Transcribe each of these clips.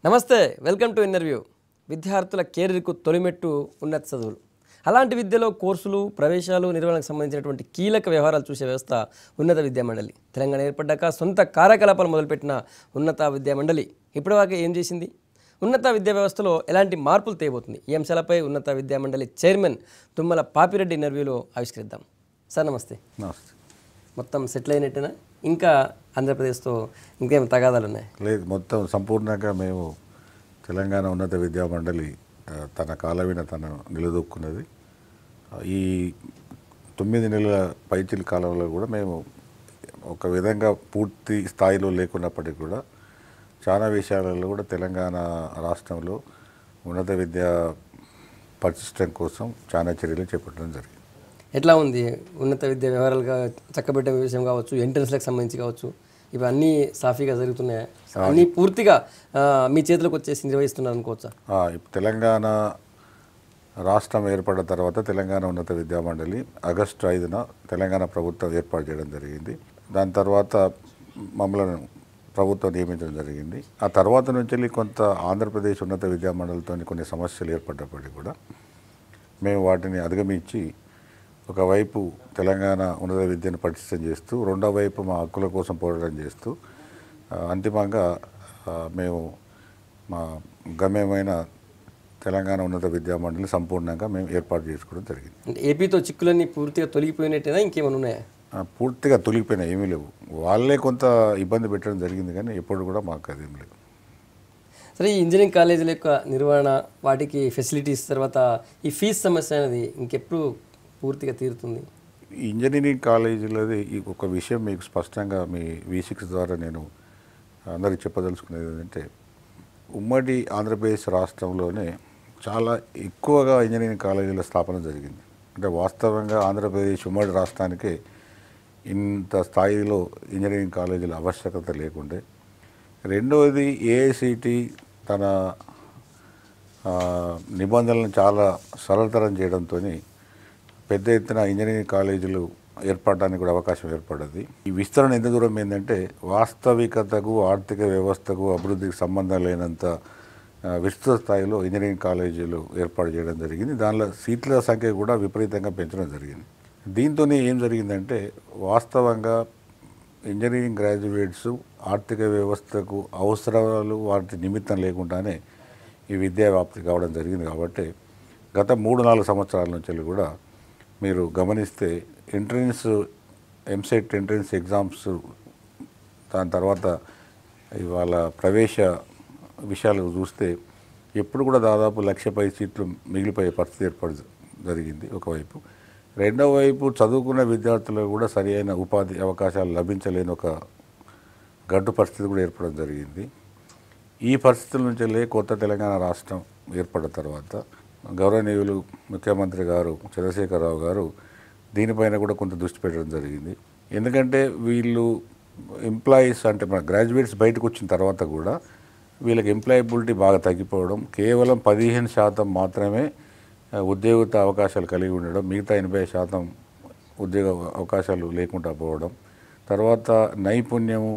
నమస్తే, welcome to interview. విద్యార్థుల కెరీర్కు తొలిమెట్టు ఉన్నత చదువులు. అలాంటి విద్యలో కోర్సులు, ప్రవేశాలు, నిర్వహణకు సంబంధించినటువంటి కీలక వ్యవహారాలు చూసే వ్యవస్థ ఉన్నత విద్యామండలి. తెలంగాణ ఏర్పడ్డాక సొంత కార్యకలాపాలు మొదలుపెట్టిన ఉన్నత విద్యామండలి ఇప్పటివరకు ఏం చేసింది? ఉన్నత విద్యా వ్యవస్థలో ఎలాంటి మార్పులు తేబోతుంది? ఈ అంశాలపై ఉన్నత విద్యామండలి చైర్మన్ తుమ్మల పాపిరెడ్డి ఇంటర్వ్యూలో ఆవిష్కరిద్దాం. సార్ నమస్తే. నమస్తే. మొత్తం సెటిల్ అయినట్టేనా? ఇంకా ఆంధ్రప్రదేశ్తో ఇంకేం తగాదాలు ఉన్నాయి? లేదు, మొత్తం సంపూర్ణంగా మేము తెలంగాణ ఉన్నత విద్యామండలి తన కాలవిన తను నిలదొక్కున్నది. ఈ 9 నెలల పైచిల కాలంలో కూడా మేము ఒక విధంగా పూర్తి స్థాయిలో లేకున్నప్పటికీ కూడా చాలా విషయాలలో కూడా తెలంగాణ రాష్ట్రంలో ఉన్నత విద్య పరిశిష్టం కోసం చాలా చర్యలు చేపట్టడం జరిగింది. ఎట్లా ఉంది ఉన్నత విద్య వ్యవహారాలుగా చక్కబెట్టే విషయం కావచ్చు, ఎంట్రన్స్లకు సంబంధించి కావచ్చు, ఇవన్నీ సాఫీగా జరుగుతున్నాయా? అన్నీ పూర్తిగా మీ చేతిలోకి వచ్చేసి నిర్వహిస్తున్నారు అనుకోవచ్చా? తెలంగాణ రాష్ట్రం ఏర్పడిన తర్వాత తెలంగాణ ఉన్నత విద్యామండలి ఆగస్టు 5న తెలంగాణ ప్రభుత్వం ఏర్పాటు చేయడం జరిగింది. దాని తర్వాత మమ్మల్ని ప్రభుత్వం నియమించడం జరిగింది. ఆ తర్వాత నుంచి కొంత ఆంధ్రప్రదేశ్ ఉన్నత విద్యామండలితో కొన్ని సమస్యలు ఏర్పడ్డప్పటికీ కూడా మేము వాటిని అధిగమించి ఒకవైపు తెలంగాణ ఉన్నత విద్యను పటిష్టం చేస్తూ, రెండో వైపు మా హక్కుల కోసం పోరాటం చేస్తూ అంతిమంగా మేము మా గమ్యమైన తెలంగాణ ఉన్నత విద్యామండలి సంపూర్ణంగా మేము ఏర్పాటు చేసుకోవడం జరిగింది. అంటే ఏపీతో చిక్కులన్నీ పూర్తిగా తొలగిపోయినట్టేనా, ఇంకేమైనా ఉన్నాయా? పూర్తిగా తొలగిపోయినాయి, ఏమీ లేవు. వాళ్ళే కొంత ఇబ్బంది పెట్టడం జరిగింది, కానీ ఎప్పుడు కూడా మాకు అదేం లేదు. సరే, ఈ ఇంజనీరింగ్ కాలేజీల యొక్క నిర్వహణ, వాటికి ఫెసిలిటీస్, తర్వాత ఈ ఫీజు సమస్య అనేది ఇంకెప్పుడు పూర్తిగా తీరుతుంది? ఇంజనీరింగ్ కాలేజీలది ఒక విషయం మీకు స్పష్టంగా మీ V6 ద్వారా నేను అందరికీ చెప్పదలుచుకునేది ఏంటంటే, ఉమ్మడి ఆంధ్రప్రదేశ్ రాష్ట్రంలోనే చాలా ఎక్కువగా ఇంజనీరింగ్ కాలేజీల స్థాపన జరిగింది. అంటే వాస్తవంగా ఆంధ్రప్రదేశ్ ఉమ్మడి రాష్ట్రానికే ఇంత స్థాయిలో ఇంజనీరింగ్ కాలేజీల ఆవశ్యకత లేకుండే. రెండవది, AICT తన నిబంధనలను చాలా సరళతరం చేయడంతో పెద్ద ఎత్తున ఇంజనీరింగ్ కాలేజీలు ఏర్పడడానికి కూడా అవకాశం ఏర్పడ్డది. ఈ విస్తరణ ఎంత దూరం ఏంటంటే, వాస్తవికతకు, ఆర్థిక వ్యవస్థకు, అభివృద్ధికి సంబంధం లేనంత విస్తృత స్థాయిలో ఇంజనీరింగ్ కాలేజీలు ఏర్పాటు చేయడం జరిగింది. దానిలో సీట్ల సంఖ్య కూడా విపరీతంగా పెంచడం జరిగింది. దీంతో ఏం జరిగిందంటే, వాస్తవంగా ఇంజనీరింగ్ గ్రాడ్యుయేట్స్ ఆర్థిక వ్యవస్థకు అవసరాలు వాటి నిమిత్తం లేకుండానే ఈ విద్యా వ్యాప్తి కావడం జరిగింది. కాబట్టి గత 3-4 సంవత్సరాల నుంచి కూడా మీరు గమనిస్తే ఎంసెట్ ఎంట్రన్స్ ఎగ్జామ్స్, దాని తర్వాత ఇవాళ ప్రవేశ విషయాలు చూస్తే ఎప్పుడు కూడా దాదాపు 1,00,000 పై సీట్లు మిగిలిపోయే పరిస్థితి ఏర్పడి జరిగింది ఒకవైపు. రెండవ వైపు చదువుకున్న విద్యార్థులకు కూడా సరి అయిన ఉపాధి అవకాశాలు లభించలేని ఒక గడ్డు పరిస్థితి కూడా ఏర్పడడం జరిగింది. ఈ పరిస్థితుల నుంచి కొత్త తెలంగాణ రాష్ట్రం ఏర్పడిన తర్వాత గౌరవనీయులు ముఖ్యమంత్రి గారు చంద్రశేఖరరావు గారు దీనిపైన కూడా కొంత దృష్టి పెట్టడం జరిగింది. ఎందుకంటే వీళ్ళు ఎంప్లాయీస్, అంటే మన గ్రాడ్యుయేట్స్ బయటకు వచ్చిన తర్వాత కూడా వీళ్ళకి ఎంప్లాయబిలిటీ బాగా తగ్గిపోవడం, కేవలం 15% మాత్రమే ఉద్యోగ అవకాశాలు కలిగి ఉండడం, మిగతా 80% ఉద్యోగ అవకాశాలు లేకుండా పోవడం, తర్వాత నైపుణ్యము,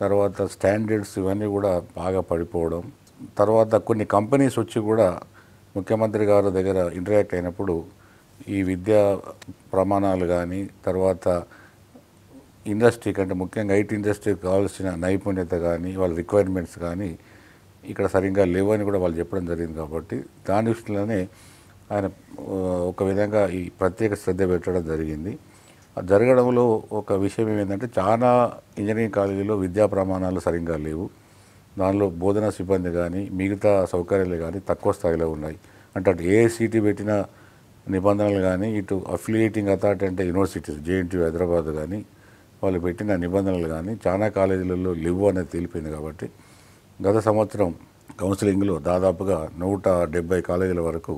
తర్వాత స్టాండర్డ్స్ ఇవన్నీ కూడా బాగా పడిపోవడం, తర్వాత కొన్ని కంపెనీస్ వచ్చి కూడా ముఖ్యమంత్రి గారి దగ్గర ఇంటరాక్ట్ అయినప్పుడు ఈ విద్యా ప్రమాణాలు కానీ, తర్వాత ఇండస్ట్రీ కంటే ముఖ్యంగా IT ఇండస్ట్రీకి కావాల్సిన నైపుణ్యత కానీ, వాళ్ళ రిక్వైర్మెంట్స్ కానీ ఇక్కడ సరిగ్గా లేవని కూడా వాళ్ళు చెప్పడం జరిగింది. కాబట్టి దాని దృష్టిలోనే ఆయన ఒక విధంగా ఈ ప్రత్యేక శ్రద్ధ పెట్టడం జరిగింది. జరగడంలో ఒక విషయం ఏంటంటే, చాలా ఇంజనీరింగ్ కాలేజీలో విద్యా ప్రమాణాలు సరిగ్గా లేవు. దానిలో బోధనా సిబ్బంది కానీ, మిగతా సౌకర్యాలు కానీ తక్కువ స్థాయిలో ఉన్నాయి. అంటే అటు AICT పెట్టిన నిబంధనలు కానీ, ఇటు అఫిలియేటింగ్ అథారిటీ అంటే యూనివర్సిటీస్ JNTU హైదరాబాద్ కానీ వాళ్ళు పెట్టిన నిబంధనలు కానీ చాలా కాలేజీలలో లేవు అనేది తెలిపింది. కాబట్టి గత సంవత్సరం కౌన్సిలింగ్లో దాదాపుగా 170 కాలేజీల వరకు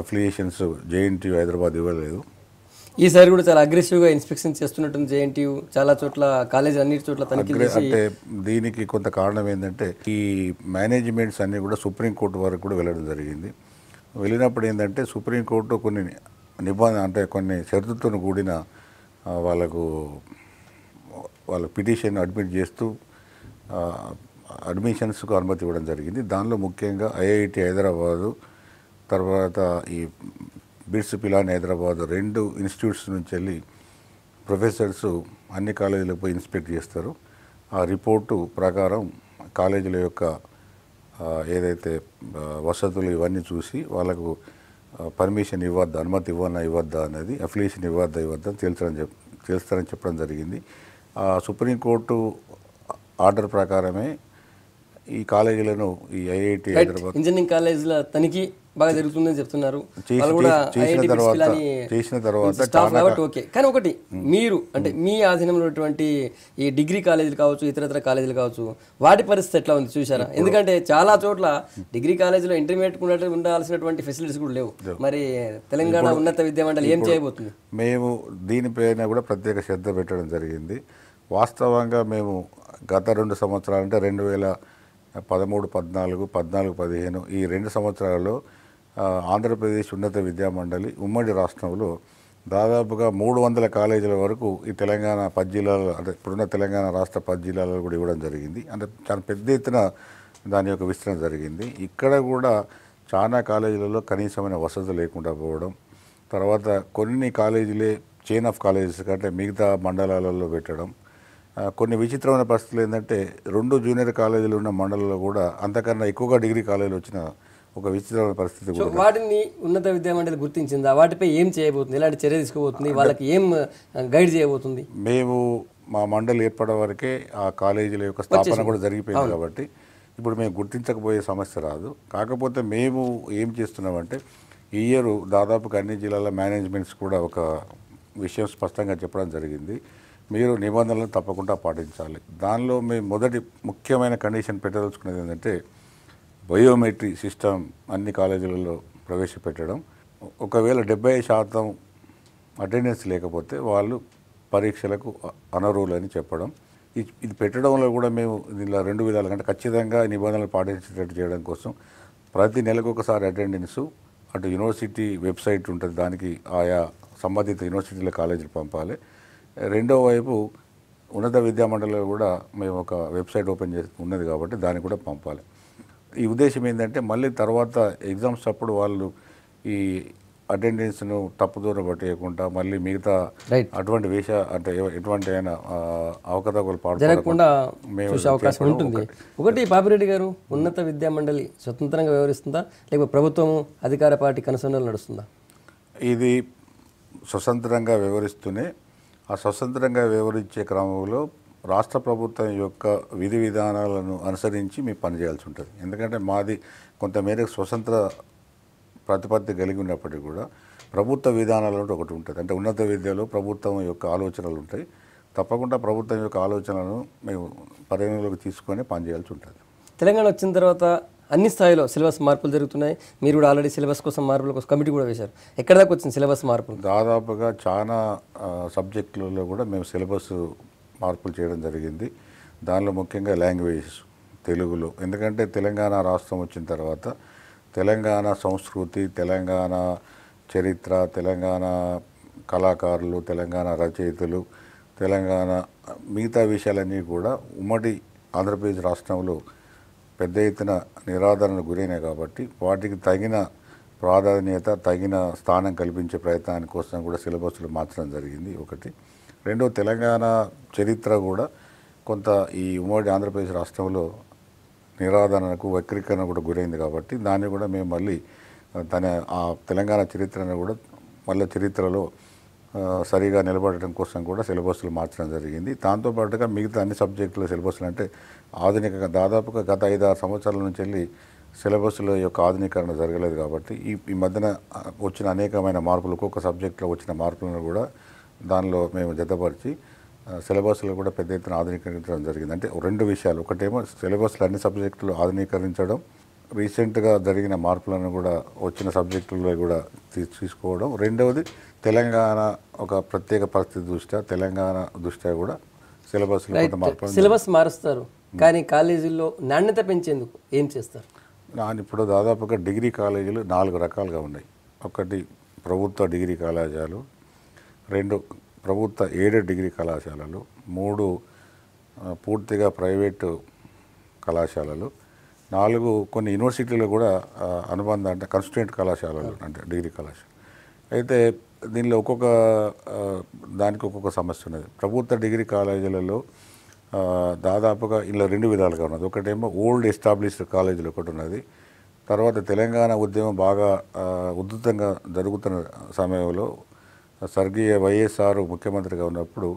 అఫిలియేషన్స్ JNTU హైదరాబాద్ ఇవ్వలేదు. ఈసారి కూడా చాలా అగ్రెసివ్గా ఇన్స్పెక్షన్ చేస్తున్నట్టుంది JNTU. చాలా చోట్ల కాలేజీ అన్నిటి చోట్ల తనిఖీ చేసి, అంటే దీనికి కొంత కారణం ఏంటంటే, ఈ మేనేజ్మెంట్స్ అన్నీ కూడా సుప్రీంకోర్టు వరకు కూడా వెళ్ళడం జరిగింది. వెళ్ళినప్పుడు ఏంటంటే, సుప్రీంకోర్టు కొన్ని నిబంధన, అంటే కొన్ని షరతులతో కూడిన వాళ్ళ పిటిషన్ అడ్మిట్ చేస్తూ అడ్మిషన్స్కు అనుమతి ఇవ్వడం జరిగింది. దానిలో ముఖ్యంగా ఐఐటి హైదరాబాదు, తర్వాత ఈ బిట్స్ పిలాని హైదరాబాదు 2 ఇన్స్టిట్యూట్స్ నుంచి వెళ్ళి ప్రొఫెసర్స్ అన్ని కాలేజీలకు పోయి ఇన్స్పెక్ట్ చేస్తారు. ఆ రిపోర్టు ప్రకారం కాలేజీల యొక్క ఏదైతే వసతులు ఇవన్నీ చూసి వాళ్ళకు పర్మిషన్ ఇవ్వద్దా, అనుమతి ఇవ్వద్దా అనేది, అఫిలియేషన్ ఇవ్వద్దా తెలుస్తారని చెప్పడం జరిగింది. సుప్రీంకోర్టు ఆర్డర్ ప్రకారమే ఈ కాలేజీలను ఈ ఐఐటి హైదరాబాద్ ఇంజనీరింగ్ కాలేజీల తనిఖీ బాగా జరుగుతుందని చెప్తున్నారు. చేసిన తర్వాత స్టాఫ్ కాబట్టి ఓకే. కానీ ఒకటి, మీరు అంటే మీ ఆధీనంలో ఉన్నటువంటి ఈ డిగ్రీ కాలేజీలు కావచ్చు, ఇతరత్ర కాలేజీలు కావచ్చు, వాటి పరిస్థితి ఎట్లా ఉంది చూసారా? ఎందుకంటే చాలా చోట్ల డిగ్రీ కాలేజీలో ఇంటర్మీడియట్ ఉండాల్సినటువంటి ఫెసిలిటీస్ కూడా లేవు. మరి తెలంగాణ ఉన్నత విద్యా మండలి ఏం చేయబోతుంది? మేము దీనిపైన కూడా ప్రత్యేక శ్రద్ధ పెట్టడం జరిగింది. వాస్తవంగా మేము గత 2 సంవత్సరాలు అంటే 2013, 14, 15 ఈ 2 సంవత్సరాల్లో ఆంధ్రప్రదేశ్ ఉన్నత విద్యా మండలి ఉమ్మడి రాష్ట్రంలో దాదాపుగా 300 కాలేజీల వరకు ఈ తెలంగాణ 10 జిల్లాలో, అంటే ఇప్పుడున్న తెలంగాణ రాష్ట్ర 10 జిల్లాలలో కూడా ఇవ్వడం జరిగింది. అంటే చాలా పెద్ద ఎత్తున దాని యొక్క విస్తరణ జరిగింది. ఇక్కడ కూడా చాలా కాలేజీలలో కనీసమైన వసతులు లేకుండా పోవడం, తర్వాత కొన్ని కాలేజీలే చైన్ ఆఫ్ కాలేజెస్ కంటే మిగతా మండలాలలో పెట్టడం, కొన్ని విచిత్రమైన పరిస్థితులు ఏంటంటే 2 జూనియర్ కాలేజీలు ఉన్న మండలంలో కూడా అంతకన్నా ఎక్కువగా డిగ్రీ కాలేజీలు వచ్చిన ఒక విచిత్రమైన పరిస్థితి కూడా. వాటిని ఉన్నత విద్యా మండలి గుర్తించిందా? వాటిపై ఏం చేయబోతుంది? ఎలాంటి చర్య తీసుకోబోతుంది? వాళ్ళకి ఏం గైడ్ చేయబోతుంది? మేము మా మండలి ఏర్పడే వరకే ఆ కాలేజీల యొక్క స్థాపన కూడా జరిగిపోయింది కాబట్టి ఇప్పుడు మేము గుర్తించకపోయే సమస్య రాదు. కాకపోతే మేము ఏం చేస్తున్నామంటే ఈ ఇయర్ దాదాపుగా అన్ని జిల్లాల మేనేజ్మెంట్స్ కూడా ఒక విషయం స్పష్టంగా చెప్పడం జరిగింది. మీరు నిబంధనలను తప్పకుండా పాటించాలి. దానిలో మేము మొదటి ముఖ్యమైన కండిషన్ పెట్టదలుచుకునేది ఏంటంటే బయోమెట్రిక్ సిస్టమ్ అన్ని కాలేజీలలో ప్రవేశపెట్టడం. ఒకవేళ 70% అటెండెన్స్ లేకపోతే వాళ్ళు పరీక్షలకు అనర్హులని చెప్పడం. ఇది పెట్టడంలో కూడా మేము దీనిలో 2 విధాలుగా, అంటే ఖచ్చితంగా నిబంధనలు పాటించేటట్టు చేయడం కోసం ప్రతి నెలకు ఒకసారి అటెండెన్సు అటు యూనివర్సిటీ వెబ్సైట్ ఉంటుంది, దానికి ఆయా సంబంధిత యూనివర్సిటీల కాలేజీలు పంపాలి. రెండో వైపు ఉన్నత విద్యా మండలిలో కూడా మేము ఒక వెబ్సైట్ ఓపెన్ చేసి ఉన్నది కాబట్టి దాన్ని కూడా పంపాలి. ఈ ఉద్దేశం ఏంటంటే మళ్ళీ తర్వాత ఎగ్జామ్స్ అప్పుడు వాళ్ళు ఈ అటెండెన్స్ను తప్పుదూర పట్టేయకుండా మళ్ళీ మిగతా అటువంటి అంటే ఎటువంటి అయినా అవకతవకలు జరగకుండా చూసే అవకాశం ఉంటుంది. ఒకటి, పాపిరెడ్డి గారు, ఉన్నత విద్యా మండలి స్వతంత్రంగా వ్యవహరిస్తుందా లేకపోతే ప్రభుత్వము అధికార పార్టీ కనుసన్నలు నడుస్తుందా? ఇది స్వతంత్రంగా వ్యవహరిస్తూనే ఆ స్వతంత్రంగా వ్యవహరించే క్రమంలో రాష్ట్ర ప్రభుత్వం యొక్క విధి విధానాలను అనుసరించి మేము పనిచేయాల్సి ఉంటుంది. ఎందుకంటే మాది కొంతమేరకు స్వతంత్ర ప్రతిపత్తి కలిగి ఉన్నప్పటికీ కూడా ప్రభుత్వ విధానాలు ఒకటి ఉంటుంది. అంటే ఉన్నత విద్యలో ప్రభుత్వం యొక్క ఆలోచనలు ఉంటాయి. తప్పకుండా ప్రభుత్వం యొక్క ఆలోచనలను మేము పరిగణలోకి తీసుకొని పనిచేయాల్సి ఉంటుంది. తెలంగాణ వచ్చిన తర్వాత అన్ని స్థాయిలో సిలబస్ మార్పులు జరుగుతున్నాయి. మీరు కూడా ఆల్రెడీ సిలబస్ కోసం మార్పుల కోసం కమిటీ కూడా వేశారు. ఎక్కడ దాకా వచ్చింది సిలబస్ మార్పులు? దాదాపుగా చాలా సబ్జెక్టులలో కూడా మేము సిలబస్ మార్పులు చేయడం జరిగింది. దానిలో ముఖ్యంగా లాంగ్వేజెస్ తెలుగులో, ఎందుకంటే తెలంగాణ రాష్ట్రం వచ్చిన తర్వాత తెలంగాణ సంస్కృతి, తెలంగాణ చరిత్ర, తెలంగాణ కళాకారులు, తెలంగాణ రచయితలు, తెలంగాణ మిగతా విషయాలన్నీ కూడా ఉమ్మడి ఆంధ్రప్రదేశ్ రాష్ట్రంలో పెద్ద ఎత్తున నిరాదరణకు గురైనాయి కాబట్టి వాటికి తగిన ప్రాధాన్యత, తగిన స్థానం కల్పించే ప్రయత్నాని కోసం కూడా సిలబస్లు మార్చడం జరిగింది ఒకటి. రెండో, తెలంగాణ చరిత్ర కూడా కొంత ఈ ఉమ్మడి ఆంధ్రప్రదేశ్ రాష్ట్రంలో నిరాదరణకు, వక్రీకరణ కూడా గురైంది కాబట్టి దాన్ని కూడా మేము మళ్ళీ ఆ తెలంగాణ చరిత్రను కూడా మళ్ళీ చరిత్రలో సరిగా నిలబడటం కోసం కూడా సిలబస్లు మార్చడం జరిగింది. దాంతోపాటుగా మిగతా అన్ని సబ్జెక్టుల సిలబస్లు, అంటే ఆధునికంగా దాదాపుగా గత 5-6 సంవత్సరాల నుంచి వెళ్ళి సిలబస్ల యొక్క ఆధునీకరణ జరగలేదు కాబట్టి ఈ మధ్యన వచ్చిన అనేకమైన మార్పులు, ఒక్కొక్క సబ్జెక్టులో వచ్చిన మార్పులను కూడా దానిలో మేము జతపరిచి సిలబస్లు కూడా పెద్ద ఎత్తున ఆధునీకరించడం జరిగింది. అంటే 2 విషయాలు, ఒకటేమో సిలబస్లు అన్ని సబ్జెక్టులు ఆధునీకరించడం, రీసెంట్గా జరిగిన మార్పులను కూడా వచ్చిన సబ్జెక్టుల్లో కూడా తీసుకోవడం. రెండవది, తెలంగాణ ఒక ప్రత్యేక పరిస్థితి దృష్ట్యా, తెలంగాణ దృష్ట్యా కూడా సిలబస్ మారుస్తారు. కానీ కాలేజీల్లో నాణ్యత పెంచేందుకు ఏం చేస్తారు? ఇప్పుడు దాదాపుగా డిగ్రీ కాలేజీలు 4 రకాలుగా ఉన్నాయి. ఒకటి ప్రభుత్వ డిగ్రీ కళాశాలలు, 2 ప్రభుత్వ ఎయిడెడ్ డిగ్రీ కళాశాలలు, 3 పూర్తిగా ప్రైవేటు కళాశాలలు, 4 కొన్ని యూనివర్సిటీలు కూడా అనుబంధ అంటే కన్స్టిట్యూయెంట్ కళాశాలలు అంటే డిగ్రీ కళాశాల. అయితే దీనిలో ఒక్కొక్క దానికి ఒక్కొక్క సమస్య ఉన్నది. ప్రభుత్వ డిగ్రీ కాలేజీలలో దాదాపుగా ఇలా 2 విధాలుగా ఉన్నది. ఒకటేమో ఓల్డ్ ఎస్టాబ్లిష్డ్ కాలేజీలు ఒకటి ఉన్నది. తర్వాత తెలంగాణ ఉద్యమం బాగా ఉధృతంగా జరుగుతున్న సమయంలో స్వర్గీయ వైఎస్ఆర్ ముఖ్యమంత్రిగా ఉన్నప్పుడు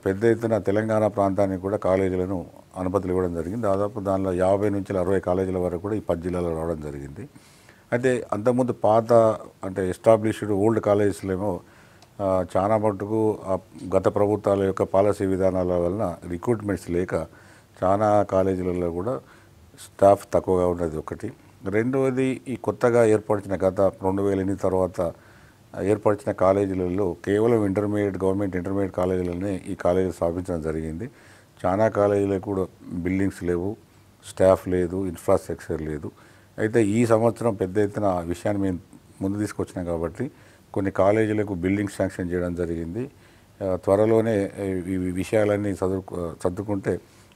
పెద్ద ఎత్తున తెలంగాణ ప్రాంతానికి కూడా కాలేజీలను అనుమతులు ఇవ్వడం జరిగింది. దాదాపు దానిలో 50 నుంచి 60 కాలేజీల వరకు కూడా ఈ 10 జిల్లాలో రావడం జరిగింది. అయితే అంతకుముందు పాత అంటే ఎస్టాబ్లిష్డ్ ఓల్డ్ కాలేజెస్లో ఏమో చాలా మటుకు గత ప్రభుత్వాల యొక్క పాలసీ విధానాల వలన రిక్రూట్మెంట్స్ లేక చాలా కాలేజీలలో కూడా స్టాఫ్ తక్కువగా ఉన్నది ఒకటి. రెండవది ఈ కొత్తగా ఏర్పరిచిన గత 2008 తర్వాత ఏర్పరిచిన కాలేజీలలో కేవలం గవర్నమెంట్ ఇంటర్మీడియట్ కాలేజీలనే ఈ కాలేజీలు స్థాపించడం జరిగింది. చాలా కాలేజీలకు కూడా బిల్డింగ్స్ లేవు, స్టాఫ్ లేదు, ఇన్ఫ్రాస్ట్రక్చర్ లేదు. అయితే ఈ సంవత్సరం పెద్ద ఎత్తున ఆ విషయాన్ని మేము ముందు తీసుకొచ్చినాం కాబట్టి కొన్ని కాలేజీలకు బిల్డింగ్ శాంక్షన్ చేయడం జరిగింది. త్వరలోనే ఈ విషయాలన్నీ సర్దుకుంటే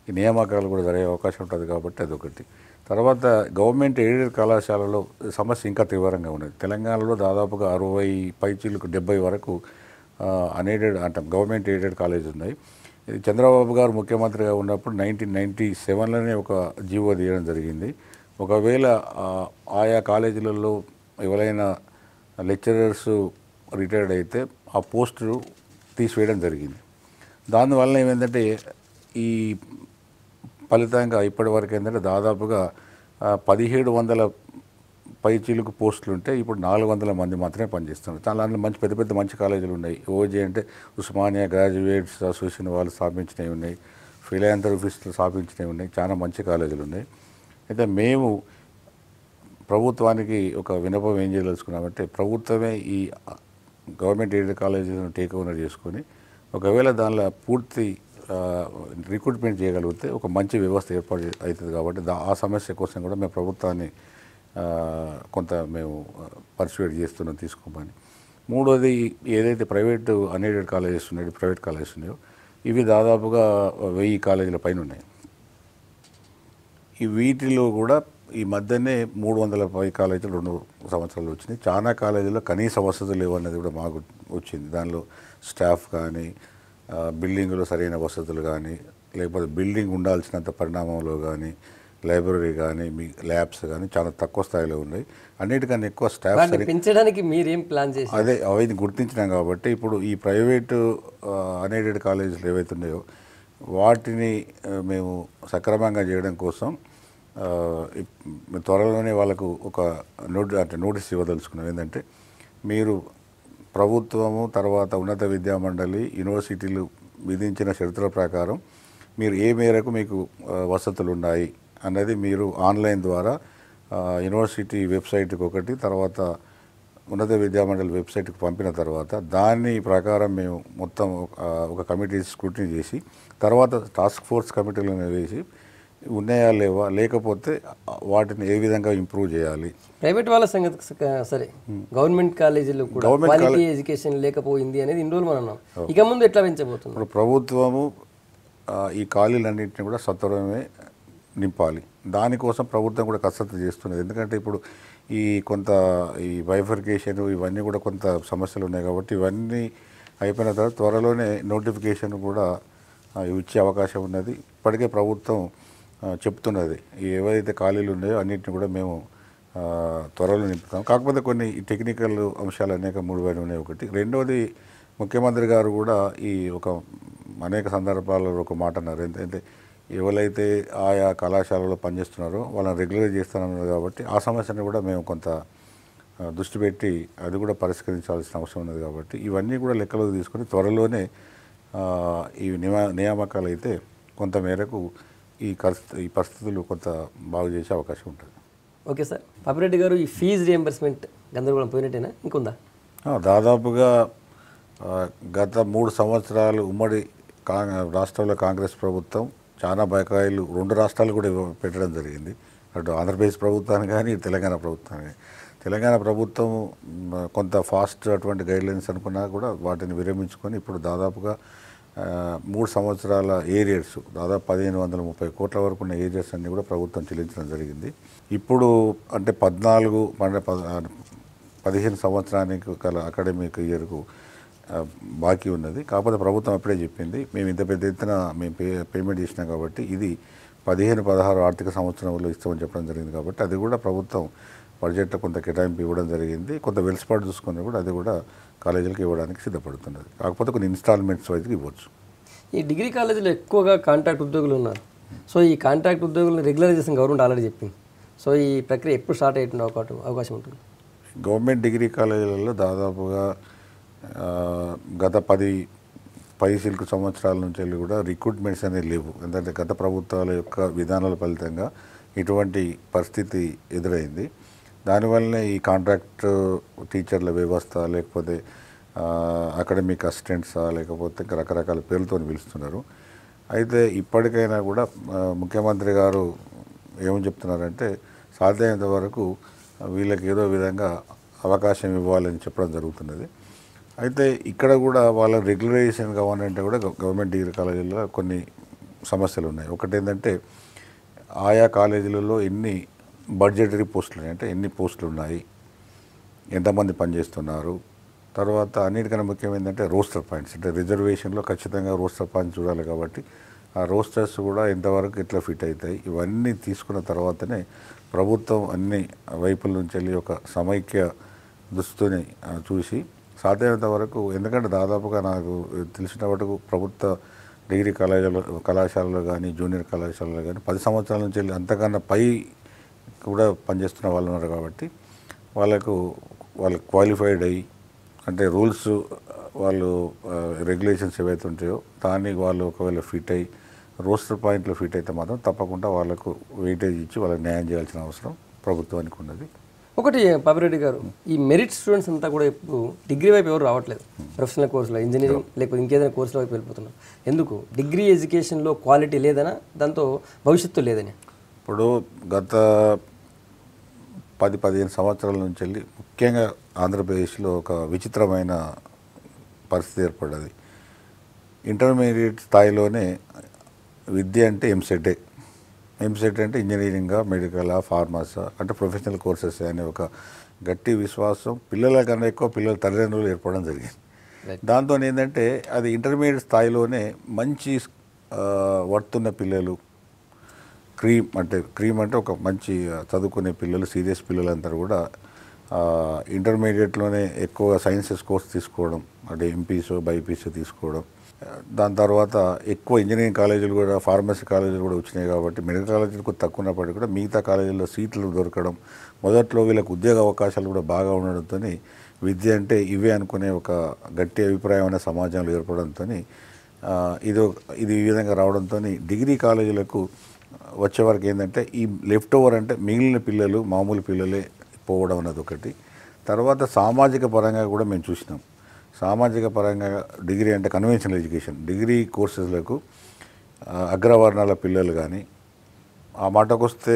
ఈ నియామకాలు కూడా జరిగే అవకాశం ఉంటుంది కాబట్టి అదొకటి. తర్వాత గవర్నమెంట్ ఎయిడెడ్ కళాశాలలో సమస్య ఇంకా తీవ్రంగా ఉన్నది. తెలంగాణలో దాదాపుగా 60 పైచీలకు 70 వరకు అన్ఎయిడెడ్ అంటే గవర్నమెంట్ ఎయిడెడ్ కాలేజీలు ఉన్నాయి. ఇది చంద్రబాబు గారు ముఖ్యమంత్రిగా ఉన్నప్పుడు 1997లోనే ఒక జీవో తీయడం జరిగింది. ఒకవేళ ఆయా కాలేజీలలో ఎవరైనా లెక్చరర్స్ రిటైర్డ్ అయితే ఆ పోస్టులు తీసివేయడం జరిగింది. దానివల్ల ఏమైందంటే ఈ ఫలితంగా ఇప్పటి వరకు ఏంటంటే దాదాపుగా 1700 పైచీలకు పోస్టులు ఉంటే ఇప్పుడు 400 మంది మాత్రమే పనిచేస్తున్నారు. చాలా మంచి పెద్ద మంచి కాలేజీలు ఉన్నాయి. ఓజే అంటే ఉస్మానియా గ్రాడ్యుయేట్స్ అసోసియేషన్ వాళ్ళు స్థాపించినవి ఉన్నాయి, ఫిలాంథ్రపిస్టులు స్థాపించినవి ఉన్నాయి, చాలా మంచి కాలేజీలు ఉన్నాయి. అయితే మేము ప్రభుత్వానికి ఒక విన్నపం ఏం చేయదలుచుకున్నామంటే ప్రభుత్వమే ఈ గవర్నమెంట్ ఎయిడెడ్ కాలేజీలను టేక్ ఓవర్ చేసుకొని ఒకవేళ దానిలో పూర్తి రిక్రూట్మెంట్ చేయగలిగితే ఒక మంచి వ్యవస్థ ఏర్పాటు అవుతుంది. కాబట్టి ఆ సమస్య కోసం కూడా మేము ప్రభుత్వాన్ని కొంత మేము పర్సువేట్ చేస్తున్నాం తీసుకోమని. మూడోది ఏదైతే ప్రైవేటు అన్ఎయిడెడ్ కాలేజెస్ ఉన్నాయో ప్రైవేట్ కాలేజెస్ ఉన్నాయో ఇవి దాదాపుగా 1000 కాలేజీల పైన ఉన్నాయి. ఈ వీటిలో కూడా ఈ మధ్యనే 300 పై కాలేజీలు 2 సంవత్సరాలు వచ్చినాయి. చాలా కాలేజీల్లో కనీస వసతులు లేవన్నది కూడా మాకు వచ్చింది. దానిలో స్టాఫ్ కానీ బిల్డింగ్లో సరైన వసతులు కానీ లేకపోతే బిల్డింగ్ ఉండాల్సినంత పరిణామంలో కానీ లైబ్రరీ కానీ మీ ల్యాబ్స్ కానీ చాలా తక్కువ స్థాయిలో ఉన్నాయి. అన్నిటికన్నా ఎక్కువ స్టాఫ్ పెంచడానికి మీరేం ప్లాన్ చేసి అవి గుర్తించినాం కాబట్టి ఇప్పుడు ఈ ప్రైవేటు అన్ఎయిడెడ్ కాలేజీలు ఏవైతే ఉన్నాయో వాటిని మేము సక్రమంగా చేయడం కోసం త్వరలోనే వాళ్ళకు ఒక నోటీస్ ఇవ్వదలుచుకున్నాం. ఏంటంటే మీరు ప్రభుత్వము తర్వాత ఉన్నత విద్యామండలి యూనివర్సిటీలు విధించిన షరతుల ప్రకారం మీరు ఏ మేరకు మీకు వసతులు ఉన్నాయి అన్నది మీరు ఆన్లైన్ ద్వారా యూనివర్సిటీ వెబ్సైట్కి ఒకటి తర్వాత ఉన్నత విద్యామండలి వెబ్సైట్కి పంపిన తర్వాత దాని ప్రకారం మేము మొత్తం ఒక కమిటీ స్క్రూటినీ చేసి తర్వాత టాస్క్ ఫోర్స్ కమిటీలను వేసి ఉన్నాయా లేవా లేకపోతే వాటిని ఏ విధంగా ఇంప్రూవ్ చేయాలి. ప్రైవేట్ వాళ్ళ సంగతి సరే, గవర్నమెంట్ కాలేజీలో కూడా క్వాలిటీ ఎడ్యుకేషన్ లేకపోయింది అనేది ఇన్ని రోజులు మనం అన్నాం. ఇక ముందు ఎట్లా పెంచబోతుంది? ఇప్పుడు ప్రభుత్వము ఈ ఖాళీలన్నింటినీ కూడా సత్వరమే నింపాలి. దానికోసం ప్రభుత్వం కూడా కసరత్తు చేస్తున్నది. ఎందుకంటే ఇప్పుడు కొంత ఈ బైఫర్కేషన్ ఇవన్నీ కూడా కొంత సమస్యలు ఉన్నాయి కాబట్టి ఇవన్నీ అయిపోయిన తర్వాత త్వరలోనే నోటిఫికేషన్ కూడా ఇచ్చే అవకాశం ఉన్నది. ఇప్పటికే ప్రభుత్వం చెప్తున్నది ఏవైతే ఖాళీలు ఉన్నాయో అన్నింటిని కూడా మేము త్వరలో నింపుతాం. కాకపోతే కొన్ని టెక్నికల్ అంశాలు అనేక 3 ఉన్నాయి. ఒకటి రెండవది ముఖ్యమంత్రి గారు కూడా అనేక సందర్భాల్లో ఒక మాట అన్నారు. ఏంటంటే ఎవరైతే ఆయా కళాశాలలో పనిచేస్తున్నారో వాళ్ళని రెగ్యులర్ చేస్తున్నారు కాబట్టి ఆ సమస్యను కూడా మేము కొంత దృష్టి పెట్టి అది కూడా పరిష్కరించాల్సిన అవసరం ఉన్నది. కాబట్టి ఇవన్నీ కూడా లెక్కలోకి తీసుకొని త్వరలోనే ఈ నియామకాలు అయితే కొంత మేరకు ఈ పరిస్థితులు కొంత బాగు చేసే అవకాశం ఉంటుంది. Okay sir. పాపిరెడ్డి గారు, ఈ ఫీజు రియంబర్స్మెంట్ గందరగోళం పోయినట్టేనా ఇంకుందా? దాదాపుగా గత 3 సంవత్సరాలు ఉమ్మడి రాష్ట్రంలో కాంగ్రెస్ ప్రభుత్వం చాలా బకాయిలు 2 రాష్ట్రాలు కూడా పెట్టడం జరిగింది. అటు ఆంధ్రప్రదేశ్ ప్రభుత్వాన్ని కానీ తెలంగాణ ప్రభుత్వాన్ని కానీ. తెలంగాణ ప్రభుత్వం కొంత ఫాస్ట్ అటువంటి గైడ్లైన్స్ అనుకున్నా కూడా వాటిని విరమించుకొని ఇప్పుడు దాదాపుగా 3 సంవత్సరాల ఏరియర్స్ దాదాపు 1530 కోట్ల వరకు ఉన్న ఏరియర్స్ అన్నీ కూడా ప్రభుత్వం చెల్లించడం జరిగింది. ఇప్పుడు అంటే 15 సంవత్సరానికి గల అకాడమిక్ ఇయర్కు బాకీ ఉన్నది. కాకపోతే ప్రభుత్వం అప్పుడే చెప్పింది మేము ఇంత పెద్ద ఎత్తున మేము పేమెంట్ చేసినాం కాబట్టి ఇది 15-16 ఆర్థిక సంవత్సరంలో ఇస్తామని చెప్పడం జరిగింది. కాబట్టి అది కూడా ప్రభుత్వం బడ్జెట్లో కొంత కేటాయింపు ఇవ్వడం జరిగింది. కొంత వెలుసుబాటు చూసుకుని కూడా అది కూడా కాలేజీలకు ఇవ్వడానికి సిద్ధపడుతున్నది. కాకపోతే కొన్ని ఇన్స్టాల్మెంట్స్ వైజ్కి ఇవ్వచ్చు. ఈ డిగ్రీ కాలేజీలో ఎక్కువగా కాంట్రాక్ట్ ఉద్యోగులు ఉన్నారు. సో ఈ కాంట్రాక్ట్ ఉద్యోగులను రెగ్యులరైజేషన్ గవర్నమెంట్ ఆల్రెడీ చెప్పింది. సో ఈ ప్రక్రియ ఎప్పుడు స్టార్ట్ అయ్యే అవకాశం ఉంటుంది? గవర్నమెంట్ డిగ్రీ కాలేజీలలో దాదాపుగా గత 10 సంవత్సరాల నుంచి వెళ్ళి కూడా రిక్రూట్మెంట్స్ అనేవి లేవు. ఎందుకంటే గత ప్రభుత్వాల యొక్క విధానాల ఫలితంగా ఇటువంటి పరిస్థితి ఎదురైంది. దానివల్లనే ఈ కాంట్రాక్ట్ టీచర్ల వ్యవస్థ లేకపోతే అకాడమిక్ అసిస్టెంట్సా లేకపోతే రకరకాల పేర్లతో పిలుస్తున్నారు. అయితే ఇప్పటికైనా కూడా ముఖ్యమంత్రి గారు ఏమని చెప్తున్నారంటే సాధ్యమైనంత వరకు వీళ్ళకి ఏదో విధంగా అవకాశం ఇవ్వాలని చెప్పడం జరుగుతున్నది. అయితే ఇక్కడ కూడా వాళ్ళ రెగ్యులరైజేషన్ కావాలంటే కూడా గవర్నమెంట్ డిగ్రీ కాలేజీల్లో కొన్ని సమస్యలు ఉన్నాయి. ఒకటి ఏంటంటే ఆయా కాలేజీలలో ఎన్ని బడ్జెటరీ పోస్టులు ఉన్నాయి, అంటే ఎన్ని పోస్టులు ఉన్నాయి, ఎంతమంది పనిచేస్తున్నారు, తర్వాత అన్నిటికన్నా ముఖ్యం ఏంటంటే రోస్టర్ పాయింట్స్, అంటే రిజర్వేషన్లో ఖచ్చితంగా రోస్టర్ పాయింట్స్ చూడాలి. కాబట్టి ఆ రోస్టర్స్ కూడా ఎంతవరకు ఎట్లా ఫిట్ అవుతాయి ఇవన్నీ తీసుకున్న తర్వాతనే ప్రభుత్వం అన్ని వైపుల నుంచి వెళ్ళి ఒక సమైక్య దుస్తుని చూసి సాధ్యమైనంత వరకు, ఎందుకంటే దాదాపుగా నాకు తెలిసిన వరకు ప్రభుత్వ డిగ్రీ కళాశాలలో కానీ జూనియర్ కళాశాలలో కానీ 10 సంవత్సరాల నుంచి వెళ్ళి అంతకన్నా పై కూడా పనిచేస్తున్న వాళ్ళు ఉన్నారు. కాబట్టి వాళ్ళు క్వాలిఫైడ్ అయ్యి అంటే రూల్స్ వాళ్ళు రెగ్యులేషన్స్ ఏవైతే ఉంటాయో దానికి వాళ్ళు ఒకవేళ ఫిట్ అయ్యి రోస్టర్ పాయింట్లో ఫిట్ అయితే మాత్రం తప్పకుండా వాళ్ళకు వెయిటేజ్ ఇచ్చి వాళ్ళకి న్యాయం చేయాల్సిన అవసరం ప్రభుత్వానికి ఉన్నది. ఒకటి పాపిరెడ్డి గారు, ఈ మెరిట్ స్టూడెంట్స్ అంతా కూడా ఇప్పుడు డిగ్రీ వైపు ఎవరు రావట్లేదు. ప్రొఫెషనల్ కోర్సులో ఇంజనీరింగ్ లేకపోతే ఇంకేదైనా కోర్సుల వైపు వెళ్ళిపోతున్నారు. ఎందుకు? డిగ్రీ ఎడ్యుకేషన్లో క్వాలిటీ లేదనా, దాంతో భవిష్యత్తు లేదని? ఇప్పుడు గత 10-15 సంవత్సరాల నుంచి వెళ్ళి ముఖ్యంగా ఆంధ్రప్రదేశ్లో ఒక విచిత్రమైన పరిస్థితి ఏర్పడ్డది. ఇంటర్మీడియట్ స్థాయిలోనే విద్య అంటే ఎంసెట్ అంటే ఇంజనీరింగా, మెడికలా, ఫార్మసా అంటే ప్రొఫెషనల్ కోర్సెస్ అనే ఒక గట్టి విశ్వాసం పిల్లల కన్నా ఎక్కువ పిల్లల తల్లిదండ్రులు ఏర్పడడం జరిగింది. దాంతో ఏంటంటే అది ఇంటర్మీడియట్ స్థాయిలోనే మంచి వర్తున్న పిల్లలు, క్రీమ్ అంటే ఒక మంచి చదువుకునే పిల్లలు, సీరియస్ పిల్లలందరూ కూడా ఇంటర్మీడియట్లోనే ఎక్కువ సైన్సెస్ కోర్స్ తీసుకోవడం, అంటే ఎంపీసో బైపీసో తీసుకోవడం. దాని తర్వాత ఎక్కువ ఇంజనీరింగ్ కాలేజీలు కూడా, ఫార్మసీ కాలేజీలు కూడా వచ్చినాయి. కాబట్టి మెడికల్ కాలేజీలకు తక్కువ ఉన్నప్పటికీ కూడా మిగతా కాలేజీల్లో సీట్లు దొరకడం, మొదట్లో వీళ్ళకి ఉద్యోగ అవకాశాలు కూడా బాగా ఉండడంతో విద్య అంటే ఇవే అనుకునే ఒక గట్టి అభిప్రాయం అనే సమాజంలో ఏర్పడంతో ఇది ఈ విధంగా రావడంతో డిగ్రీ కాలేజీలకు వచ్చే వరకు ఏంటంటే ఈ లెఫ్ట్ ఓవర్ అంటే మిగిలిన పిల్లలు మామూలు పిల్లలే పోవడం అన్నది ఒకటి. తర్వాత సామాజిక పరంగా కూడా మేము చూసినాం. సామాజిక పరంగా డిగ్రీ అంటే కన్వెన్షనల్ ఎడ్యుకేషన్, డిగ్రీ కోర్సెస్లకు అగ్రవర్ణాల పిల్లలు కానీ, ఆ మాటకు వస్తే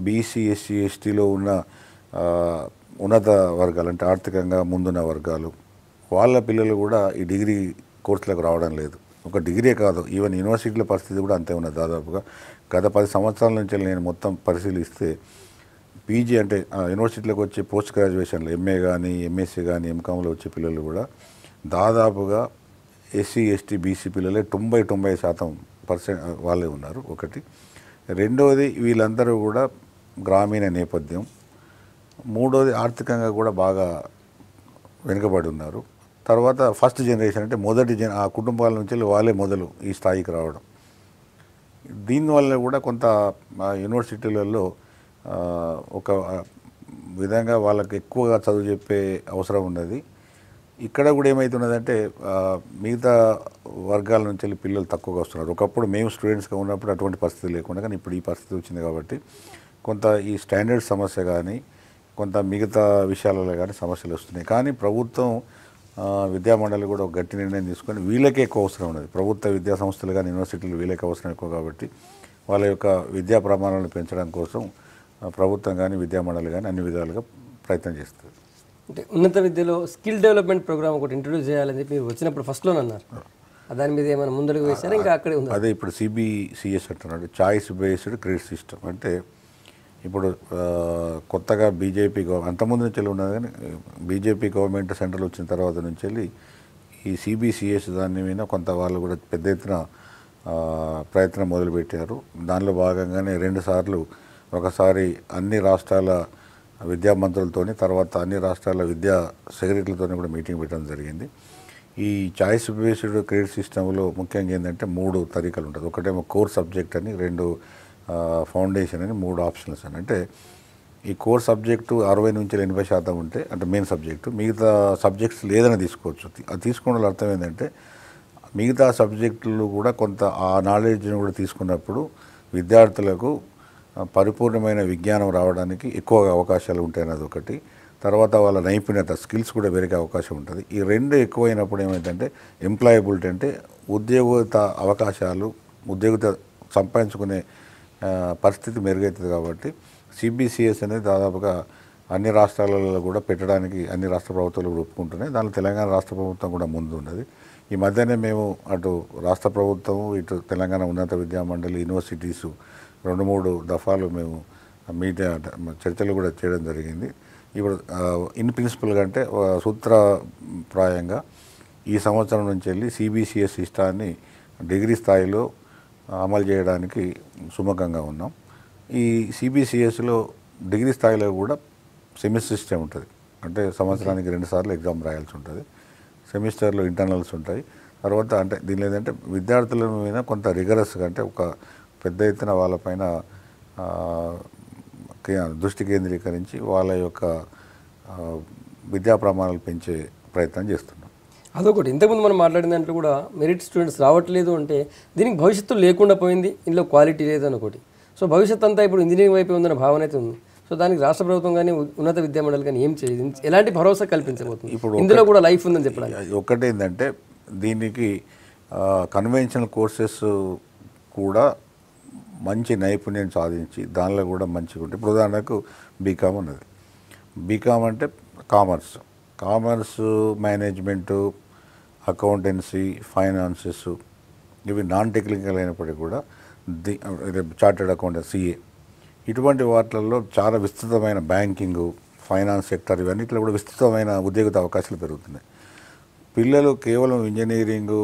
బీసీ, ఎస్సీ, ఎస్టీలో ఉన్న ఉన్నత వర్గాలు అంటే ఆర్థికంగా ముందున్న వర్గాలు వాళ్ళ పిల్లలు కూడా ఈ డిగ్రీ కోర్సులకు రావడం లేదు. ఒక డిగ్రీ కాదు, ఈవెన్ యూనివర్సిటీల పరిస్థితి కూడా అంతే ఉన్నది. దాదాపుగా గత 10 సంవత్సరాల నుంచి నేను మొత్తం పరిశీలిస్తే పీజీ అంటే యూనివర్సిటీలకు వచ్చే పోస్ట్ గ్రాడ్యుయేషన్లో ఎంఏ కానీ, ఎంఎస్సీ కానీ, ఎంకామ్లో వచ్చే పిల్లలు కూడా దాదాపుగా ఎస్సీ, ఎస్టీ, బీసీ పిల్లలే 90% వాళ్ళే ఉన్నారు. ఒకటి. రెండవది వీళ్ళందరూ కూడా గ్రామీణ నేపథ్యం. మూడవది ఆర్థికంగా కూడా బాగా వెనుకబడి ఉన్నారు. తర్వాత ఫస్ట్ జనరేషన్ అంటే ఆ కుటుంబాల నుంచి వాళ్ళే మొదలు ఈ స్థాయికి రావడం. దీనివల్ల కూడా కొంత యూనివర్సిటీలలో ఒక విధంగా వాళ్ళకి ఎక్కువగా చదువు చెప్పే అవసరం ఉన్నది. ఇక్కడ కూడా ఏమవుతున్నదంటే మిగతా వర్గాల నుంచి వెళ్ళి పిల్లలు తక్కువగా వస్తున్నారు. ఒకప్పుడు మేము స్టూడెంట్స్గా ఉన్నప్పుడు అటువంటి పరిస్థితి లేకుండా, కానీ ఇప్పుడు ఈ పరిస్థితి వచ్చింది కాబట్టి కొంత ఈ స్టాండర్డ్ సమస్య కానీ, కొంత మిగతా విషయాలలో కానీ సమస్యలు వస్తున్నాయి. కానీ ప్రభుత్వం విద్యామండలి కూడా ఒక గట్టి నిర్ణయం తీసుకొని వీళ్ళకే ఎక్కువ అవసరం ఉన్నది. ప్రభుత్వ విద్యా సంస్థలు కానీ యూనివర్సిటీలు వీళ్ళకే అవసరం ఎక్కువ కాబట్టి వాళ్ళ యొక్క విద్యా ప్రమాణాలను పెంచడం కోసం ప్రభుత్వం కానీ విద్యామండలి కానీ అన్ని విధాలుగా ప్రయత్నం చేస్తుంది. అంటే ఉన్నత విద్యలో స్కిల్ డెవలప్మెంట్ ప్రోగ్రామ్ ఒకటి ఇంట్రొడ్యూస్ చేయాలని చెప్పి మీరు వచ్చినప్పుడు ఫస్ట్లోనే అన్నారు. దాని మీద ఏమైనా ముందడుగు వేశారా ఇంకా అక్కడే ఉంది? అదే ఇప్పుడు సిబిసిఎస్ అంటున్నాడు, చాయిస్ బేస్డ్ క్రెడిట్ సిస్టమ్. అంటే ఇప్పుడు కొత్తగా బీజేపీ అంతకుముందు నుంచి ఉన్నది, కానీ బీజేపీ గవర్నమెంట్ సెంట్రల్ వచ్చిన తర్వాత నుంచి వెళ్ళి ఈ సిబిసిఎస్ దాని మీద కొంత వాళ్ళు కూడా పెద్ద ఎత్తున ప్రయత్నం మొదలుపెట్టారు. దానిలో భాగంగానే 2 సార్లు, ఒకసారి అన్ని రాష్ట్రాల విద్యా మంత్రులతోని, తర్వాత అన్ని రాష్ట్రాల విద్యా సెక్రటరీలతోని కూడా మీటింగ్ పెట్టడం జరిగింది. ఈ చాయిస్ బేస్డ్ క్రెడిట్ సిస్టంలో ముఖ్యంగా ఏంటంటే 3 తరీకాలు ఉంటుంది. ఒకటేమో కోర్ సబ్జెక్ట్ అని, 2 ఫౌండేషన్ అని, 3 ఆప్షనల్స్ అని. అంటే ఈ కోర్ సబ్జెక్టు 60 నుంచి 80% ఉంటే అంటే మెయిన్ సబ్జెక్టు, మిగతా సబ్జెక్ట్స్ లేదని తీసుకోవచ్చు. అది తీసుకోవడం అర్థం ఏంటంటే మిగతా సబ్జెక్టులు కూడా కొంత ఆ నాలెడ్జ్ని కూడా తీసుకున్నప్పుడు విద్యార్థులకు పరిపూర్ణమైన విజ్ఞానం రావడానికి ఎక్కువగా అవకాశాలు ఉంటాయన్నది ఒకటి. తర్వాత వాళ్ళ నైపుణ్యత, స్కిల్స్ కూడా పెరిగే అవకాశం ఉంటుంది. ఈ 2 ఎక్కువైనప్పుడు ఏమైందంటే ఎంప్లాయబిలిటీ అంటే ఉద్యోగిత అవకాశాలు, ఉద్యోగిత సంపాదించుకునే పరిస్థితి మెరుగవుతుంది. కాబట్టి సిబిసిఎస్ అనేది దాదాపుగా అన్ని రాష్ట్రాలలో కూడా పెట్టడానికి అన్ని రాష్ట్ర ప్రభుత్వాలు కూడా ఒప్పుకుంటున్నాయి. దానిలో తెలంగాణ రాష్ట్ర ప్రభుత్వం కూడా ముందు ఉన్నది. ఈ మధ్యనే మేము అటు రాష్ట్ర ప్రభుత్వం, ఇటు తెలంగాణ ఉన్నత విద్యా మండలి, యూనివర్సిటీసు 2-3 దఫాలు మేము చర్చలు కూడా చేయడం జరిగింది. ఇప్పుడు ఇన్ ప్రిన్సిపల్గా అంటే సూత్రప్రాయంగా ఈ సంవత్సరం నుంచి వెళ్ళి సిబిసిఎస్ సిస్టాన్ని డిగ్రీ స్థాయిలో అమలు చేయడానికి సుముఖంగా ఉన్నాం. ఈ సిబిసిఎస్లో డిగ్రీ స్థాయిలో కూడా సెమిస్టర్ సిస్టమ్ ఉంటుంది. అంటే సంవత్సరానికి 2 సార్లు ఎగ్జామ్ రాయాల్సి ఉంటుంది. సెమిస్టర్లో ఇంటర్నల్స్ ఉంటాయి. తర్వాత అంటే దీనిలో ఏంటంటే విద్యార్థుల మీద కొంత రిగరస్గా, అంటే ఒక పెద్ద ఎత్తున వాళ్ళపైన దృష్టి కేంద్రీకరించి వాళ్ళ యొక్క విద్యా ప్రమాణాలు పెంచే ప్రయత్నం చేస్తున్నాం. అదొకటి. ఇంతకుముందు మనం మాట్లాడిన దాంట్లో కూడా మెరిట్ స్టూడెంట్స్ రావట్లేదు అంటే దీనికి భవిష్యత్తు లేకుండా పోయింది, ఇందులో క్వాలిటీ లేదని ఒకటి. సో భవిష్యత్తు అంతా ఇప్పుడు ఇంజనీరింగ్ వైపు ఉందన్న భావన అయితే ఉంది. సో దానికి రాష్ట్ర ప్రభుత్వం కానీ ఉన్నత విద్యా మండలి కానీ ఏం చేయదు, ఎలాంటి భరోసా కల్పించబోతుంది? ఇప్పుడు ఇందులో కూడా లైఫ్ ఉందని చెప్పడానికి ఒకటి ఏంటంటే దీనికి కన్వెన్షనల్ కోర్సెస్ కూడా మంచి నైపుణ్యం సాధించి దానిలో కూడా మంచిగా ఉంటుంది. ఇప్పుడు ఉదాహరణకు బీకామ్ ఉన్నది. బీకామ్ అంటే కామర్స్, మేనేజ్మెంటు, అకౌంటెన్సీ, ఫైనాన్సెస్, ఇవి నాన్ టెక్నికల్ అయినప్పటికీ కూడా చార్టెడ్ అకౌంటెంట్, సిఏ, ఇటువంటి వాటిల్లో చాలా విస్తృతమైన బ్యాంకింగ్, ఫైనాన్స్ సెక్టర్, ఇవన్నిట్లో కూడా విస్తృతమైన ఉద్యోగ అవకాశాలు పెరుగుతున్నాయి. పిల్లలు కేవలం ఇంజనీరింగు,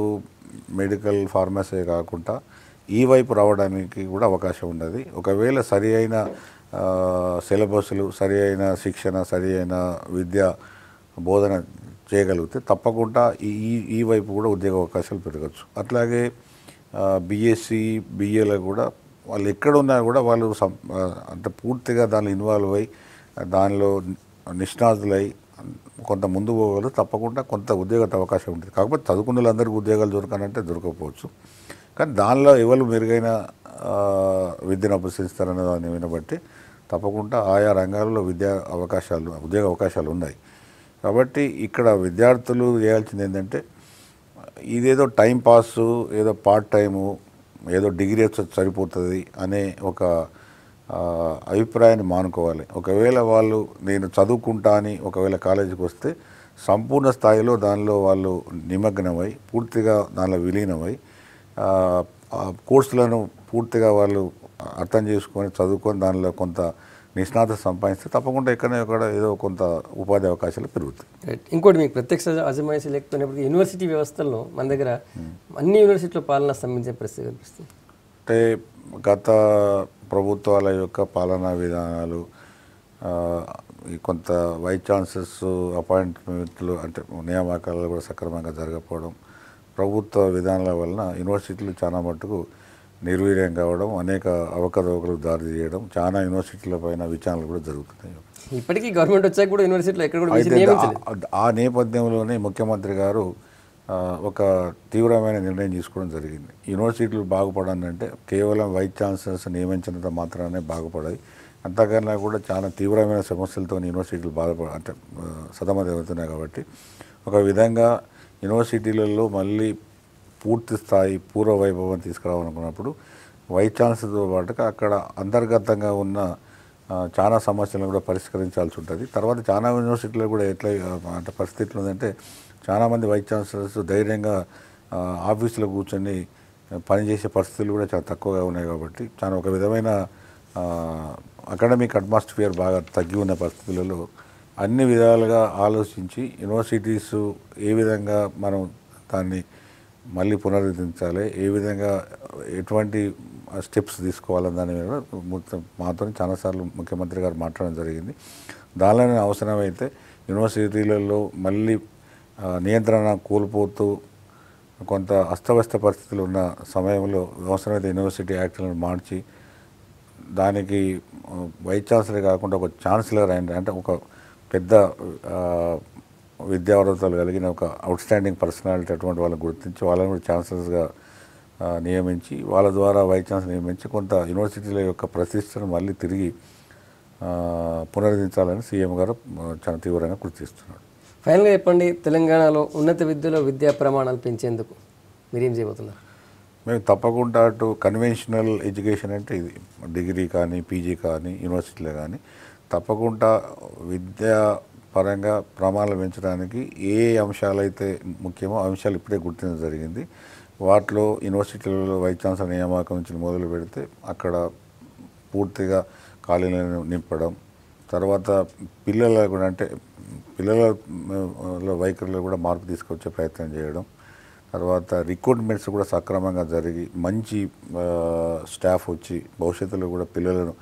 మెడికల్, ఫార్మసీ కాకుండా ఈ వైపు రావడానికి కూడా అవకాశం ఉన్నది. ఒకవేళ సరి అయిన సిలబస్లు, సరి అయిన శిక్షణ, సరి అయిన విద్య బోధన చేయగలిగితే తప్పకుండా ఈ వైపు కూడా ఉద్యోగ అవకాశాలు పెరగచ్చు. అట్లాగే బీఎస్సీ, బీఏలో కూడా వాళ్ళు ఎక్కడున్నా కూడా వాళ్ళు అంటే పూర్తిగా దానిలో ఇన్వాల్వ్ అయ్యి దానిలో నిష్ణాతులై కొంత ముందు పోగలరు. తప్పకుండా కొంత ఉద్యోగ అవకాశం ఉంటుంది. కాకపోతే చదువుకున్న వాళ్ళందరికీ ఉద్యోగాలు దొరకాలంటే దొరకకపోవచ్చు. కానీ దానిలో ఎవరు మెరుగైన విద్యను అభ్యసిస్తారనే దాన్ని వినబట్టి తప్పకుండా ఆయా రంగాల్లో ఉద్యోగ అవకాశాలు ఉన్నాయి. కాబట్టి ఇక్కడ విద్యార్థులు చేయాల్సింది ఏంటంటే ఇదేదో టైం పాసు, ఏదో పార్ట్ టైము, ఏదో డిగ్రీ సరిపోతుంది అనే ఒక అభిప్రాయాన్ని మానుకోవాలి. ఒకవేళ వాళ్ళు నేను చదువుకుంటా అని ఒకవేళ కాలేజీకి వస్తే సంపూర్ణ స్థాయిలో దానిలో వాళ్ళు నిమగ్నమై పూర్తిగా దానిలో విలీనమై కోర్సులను పూర్తిగా వాళ్ళు అర్థం చేసుకొని చదువుకొని దానిలో కొంత నిష్ణాత సంపాదిస్తే తప్పకుండా ఎక్కడ ఏదో కొంత ఉపాధి అవకాశాలు పెరుగుతాయి. రైట్. ఇంకోటి మీకు ప్రత్యక్ష అజమాయిషీ లేకపోయినప్పుడు యూనివర్సిటీ వ్యవస్థల్లో మన దగ్గర అన్ని యూనివర్సిటీలో పాలన స్తంభించే పరిస్థితి కనిపిస్తుంది. అంటే గత ప్రభుత్వాల యొక్క పాలనా విధానాలు, కొంత వైస్ ఛాన్సలర్స్ అపాయింట్మెంట్లు అంటే నియామకాలు కూడా సక్రమంగా జరగకపోవడం, ప్రభుత్వ విధానాల వలన యూనివర్సిటీలు చాలా మట్టుకు నిర్వీర్యం కావడం, అనేక అవకతవకలకు దారి తీయడం, చాలా యూనివర్సిటీల పైన విచారణలు కూడా జరుగుతున్నాయి. ఇప్పటికీ గవర్నమెంట్ వచ్చాక కూడా యూనివర్సిటీలో ఎక్కడ కూడా ఆ నేపథ్యంలోనే ముఖ్యమంత్రి గారు ఒక తీవ్రమైన నిర్ణయం తీసుకోవడం జరిగింది. యూనివర్సిటీలు బాగుపడాలంటే కేవలం వైస్ ఛాన్సలర్స్ నియమించినంత మాత్రానే బాగుపడాయి. అంతకన్నా కూడా చాలా తీవ్రమైన సమస్యలతో యూనివర్సిటీలు అంటే సతమతమవుతున్నాయి. కాబట్టి ఒక విధంగా యూనివర్సిటీలలో మళ్ళీ పూర్తి స్థాయి పూర్వ వైభవం తీసుకురావాలనుకున్నప్పుడు వైస్ ఛాన్సలర్తో పాటుగా అక్కడ అంతర్గతంగా ఉన్న చాలా సమస్యలను కూడా పరిష్కరించాల్సి ఉంటుంది. తర్వాత చాలా యూనివర్సిటీలో కూడా ఎట్లా అంటే పరిస్థితులు ఉందంటే చాలామంది వైస్ ఛాన్సలర్స్ ధైర్యంగా ఆఫీసులో కూర్చొని పనిచేసే పరిస్థితులు కూడా చాలా తక్కువగా ఉన్నాయి కాబట్టి చాలా ఒక విధమైన అకాడమిక్ అట్మాస్ఫియర్ బాగా తగ్గి ఉన్న పరిస్థితులలో అన్ని విధాలుగా ఆలోచించి యూనివర్సిటీస్ ఏ విధంగా మనం దాన్ని మళ్ళీ పునరుద్ధరించాలి, ఏ విధంగా ఎటువంటి స్టెప్స్ తీసుకోవాలని దాని మీద మాతో చాలాసార్లు ముఖ్యమంత్రి గారు మాట్లాడడం జరిగింది. దానిలోనే అవసరమైతే యూనివర్సిటీలలో మళ్ళీ నియంత్రణ కోల్పోతూ కొంత అస్తవ్యస్త పరిస్థితులు ఉన్న సమయంలో అవసరమైతే యూనివర్సిటీ యాక్ట్లను మార్చి దానికి వైస్ ఛాన్సలర్ కాకుండా ఒక ఛాన్సలర్ అంటే ఒక పెద్ద విద్యావరతలు కలిగిన ఒక అవుట్స్టాండింగ్ పర్సనాలిటీ అటువంటి వాళ్ళని గుర్తించి వాళ్ళని కూడా ఛాన్సలర్స్గా నియమించి వాళ్ళ ద్వారా వైస్ ఛాన్సలర్ నియమించి కొంత యూనివర్సిటీల యొక్క ప్రతిష్టను మళ్ళీ తిరిగి పునరుద్ధరించాలని సీఎం గారు చాలా తీవ్రంగా గుర్తిస్తున్నాడు. ఫైనల్గా చెప్పండి, తెలంగాణలో ఉన్నత విద్యలో విద్యా ప్రమాణాలు పెంచేందుకు మీరేం చేయబోతున్నారు? మేము తప్పకుండా అటు కన్వెన్షనల్ ఎడ్యుకేషన్ అంటే ఇది డిగ్రీ కానీ పీజీ కానీ యూనివర్సిటీలో కానీ తప్పకుండా విద్యా పరంగా ప్రమాణాలు పెంచడానికి ఏ అంశాలైతే ముఖ్యమో అంశాలు ఇప్పుడే గుర్తించడం జరిగింది. వాటిలో యూనివర్సిటీలలో వైస్ ఛాన్సలర్ నియామకం నుంచి మొదలు పెడితే అక్కడ పూర్తిగా ఖాళీలను నింపడం, తర్వాత పిల్లల కూడా అంటే పిల్లల వైఖరిలో కూడా మార్పు తీసుకొచ్చే ప్రయత్నం చేయడం, తర్వాత రిక్రూట్మెంట్స్ కూడా సక్రమంగా జరిగి మంచి స్టాఫ్ వచ్చి భవిష్యత్తులో కూడా పిల్లలను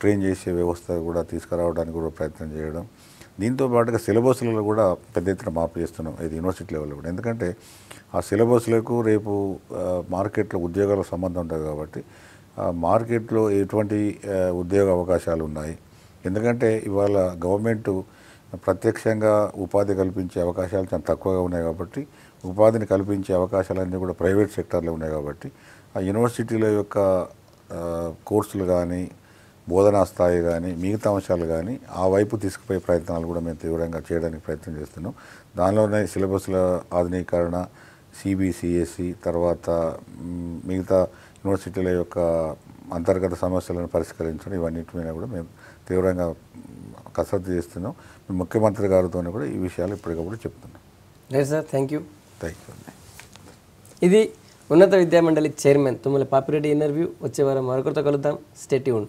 ట్రైన్ చేసే వ్యవస్థ కూడా తీసుకురావడానికి కూడా ప్రయత్నం చేయడం. దీంతో పాటుగా సిలబస్లలో కూడా పెద్ద ఎత్తున మార్పు చేస్తున్నాం ఇది యూనివర్సిటీ లెవెల్లో కూడా. ఎందుకంటే ఆ సిలబస్లకు రేపు మార్కెట్లో ఉద్యోగాల సంబంధం ఉంటుంది కాబట్టి మార్కెట్లో ఎటువంటి ఉద్యోగ అవకాశాలు ఉన్నాయి. ఎందుకంటే ఇవాళ గవర్నమెంటు ప్రత్యక్షంగా ఉపాధి కల్పించే అవకాశాలు చాలా తక్కువగా ఉన్నాయి కాబట్టి ఉపాధిని కల్పించే అవకాశాలన్నీ కూడా ప్రైవేట్ సెక్టార్లో ఉన్నాయి కాబట్టి ఆ యూనివర్సిటీల యొక్క కోర్సులు కానీ బోధనా స్థాయి కానీ మిగతా అంశాలు కానీ ఆ వైపు తీసుకుపోయే ప్రయత్నాలు కూడా మేము తీవ్రంగా చేయడానికి ప్రయత్నం చేస్తున్నాం. దానిలోనే సిలబస్ల ఆధునీకరణ, సిబిసిఎస్ఈ, తర్వాత మిగతా యూనివర్సిటీల యొక్క అంతర్గత సమస్యలను పరిష్కరించడం, ఇవన్నిటి మీద కూడా మేము తీవ్రంగా కసరత్తు చేస్తున్నాం. ముఖ్యమంత్రి గారితో కూడా ఈ విషయాలు ఇప్పటికప్పుడు చెప్తున్నాం. Right sir, thank you. Thank you. ఇది ఉన్నత విద్యామండలి చైర్మన్ తుమ్మల పాపిరెడ్డి ఇంటర్వ్యూ. వచ్చే వారం మరొకరితో కలుద్దాం. Stay tuned.